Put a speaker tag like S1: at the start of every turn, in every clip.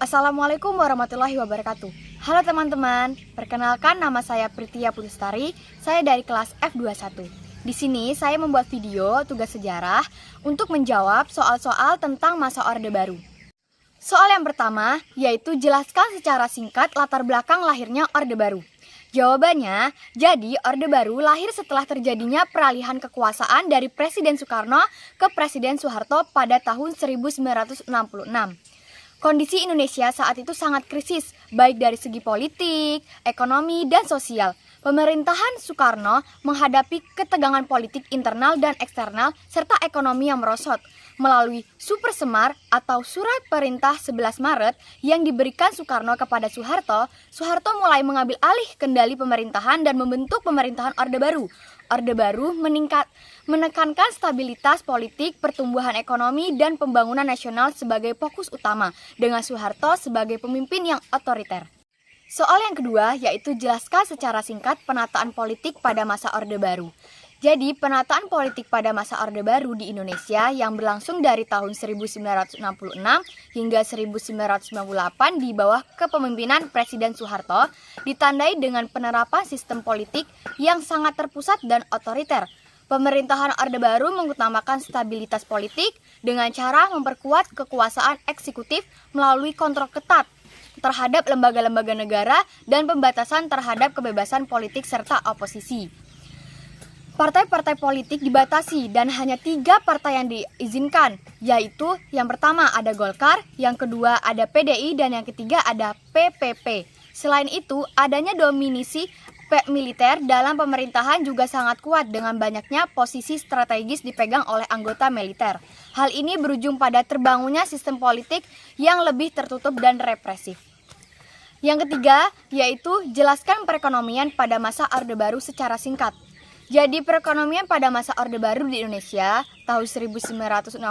S1: Assalamualaikum warahmatullahi wabarakatuh. Halo teman-teman, perkenalkan nama saya Pritia Putustari, saya dari kelas F21. Di sini saya membuat video tugas sejarah untuk menjawab soal-soal tentang masa Orde Baru. Soal yang pertama yaitu jelaskan secara singkat latar belakang lahirnya Orde Baru. Jawabannya, jadi Orde Baru lahir setelah terjadinya peralihan kekuasaan dari Presiden Soekarno ke Presiden Soeharto pada tahun 1966. Kondisi Indonesia saat itu sangat krisis, baik dari segi politik, ekonomi, dan sosial. Pemerintahan Soekarno menghadapi ketegangan politik internal dan eksternal serta ekonomi yang merosot. Melalui Super Semar atau Surat Perintah 11 Maret yang diberikan Soekarno kepada Soeharto, Soeharto mulai mengambil alih kendali pemerintahan dan membentuk pemerintahan Orde Baru. Orde Baru menekankan stabilitas politik, pertumbuhan ekonomi, dan pembangunan nasional sebagai fokus utama, dengan Soeharto sebagai pemimpin yang otoriter. Soal yang kedua yaitu jelaskan secara singkat penataan politik pada masa Orde Baru. Jadi, penataan politik pada masa Orde Baru di Indonesia yang berlangsung dari tahun 1966 hingga 1998 di bawah kepemimpinan Presiden Soeharto ditandai dengan penerapan sistem politik yang sangat terpusat dan otoriter. Pemerintahan Orde Baru mengutamakan stabilitas politik dengan cara memperkuat kekuasaan eksekutif melalui kontrol ketat terhadap lembaga-lembaga negara dan pembatasan terhadap kebebasan politik serta oposisi. Partai-partai politik dibatasi dan hanya 3 partai yang diizinkan, yaitu yang pertama ada Golkar, yang kedua ada PDI, dan yang ketiga ada PPP. Selain itu, adanya dominasi militer dalam pemerintahan juga sangat kuat dengan banyaknya posisi strategis dipegang oleh anggota militer. Hal ini berujung pada terbangunnya sistem politik yang lebih tertutup dan represif. Yang ketiga, yaitu jelaskan perekonomian pada masa Orde Baru secara singkat. Jadi perekonomian pada masa Orde Baru di Indonesia tahun 1966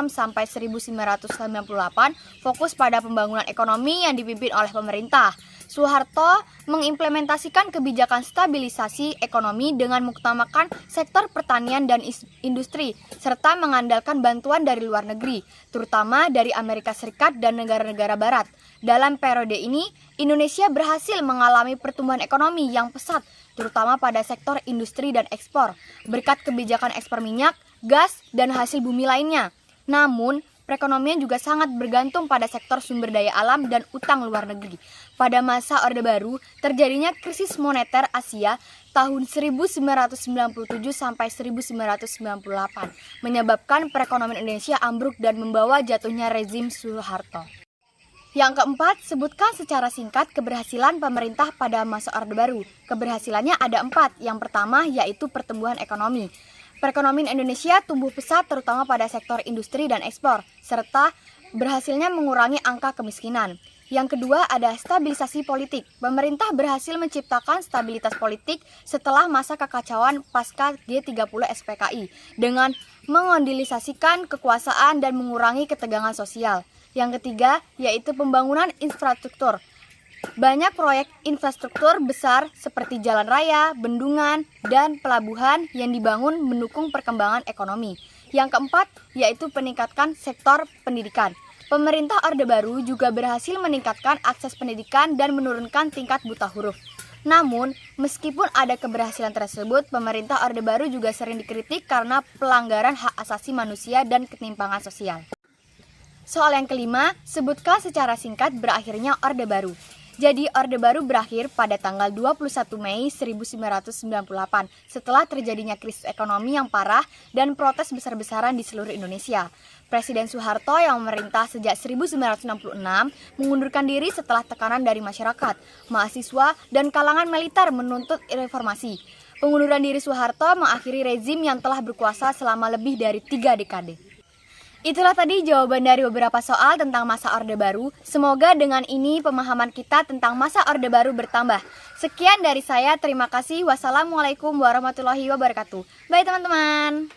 S1: sampai 1998 fokus pada pembangunan ekonomi yang dipimpin oleh pemerintah. Soeharto mengimplementasikan kebijakan stabilisasi ekonomi dengan mengutamakan sektor pertanian dan industri, serta mengandalkan bantuan dari luar negeri, terutama dari Amerika Serikat dan negara-negara barat. Dalam periode ini, Indonesia berhasil mengalami pertumbuhan ekonomi yang pesat, terutama pada sektor industri dan ekspor, berkat kebijakan ekspor minyak, gas, dan hasil bumi lainnya. Namun, perekonomian juga sangat bergantung pada sektor sumber daya alam dan utang luar negeri. Pada masa Orde Baru, terjadinya krisis moneter Asia tahun 1997 sampai 1998, menyebabkan perekonomian Indonesia ambruk dan membawa jatuhnya rezim Soeharto. Yang keempat, sebutkan secara singkat keberhasilan pemerintah pada masa Orde Baru. Keberhasilannya ada 4. Yang pertama yaitu pertumbuhan ekonomi. Perekonomian Indonesia tumbuh pesat terutama pada sektor industri dan ekspor, serta berhasilnya mengurangi angka kemiskinan. Yang kedua ada stabilisasi politik. Pemerintah berhasil menciptakan stabilitas politik setelah masa kekacauan pasca G30 SPKI dengan mengondilisasikan kekuasaan dan mengurangi ketegangan sosial. Yang ketiga yaitu pembangunan infrastruktur. Banyak proyek infrastruktur besar seperti jalan raya, bendungan, dan pelabuhan yang dibangun mendukung perkembangan ekonomi. Yang keempat yaitu peningkatkan sektor pendidikan. Pemerintah Orde Baru juga berhasil meningkatkan akses pendidikan dan menurunkan tingkat buta huruf. Namun, meskipun ada keberhasilan tersebut, pemerintah Orde Baru juga sering dikritik karena pelanggaran hak asasi manusia dan ketimpangan sosial. Soal yang kelima, sebutkan secara singkat berakhirnya Orde Baru. Jadi Orde Baru berakhir pada tanggal 21 Mei 1998 setelah terjadinya krisis ekonomi yang parah dan protes besar-besaran di seluruh Indonesia. Presiden Soeharto yang memerintah sejak 1966 mengundurkan diri setelah tekanan dari masyarakat, mahasiswa, dan kalangan militer menuntut reformasi. Pengunduran diri Soeharto mengakhiri rezim yang telah berkuasa selama lebih dari 3 dekade. Itulah tadi jawaban dari beberapa soal tentang masa Orde Baru. Semoga dengan ini pemahaman kita tentang masa Orde Baru bertambah. Sekian dari saya, terima kasih. Wassalamualaikum warahmatullahi wabarakatuh. Bye teman-teman.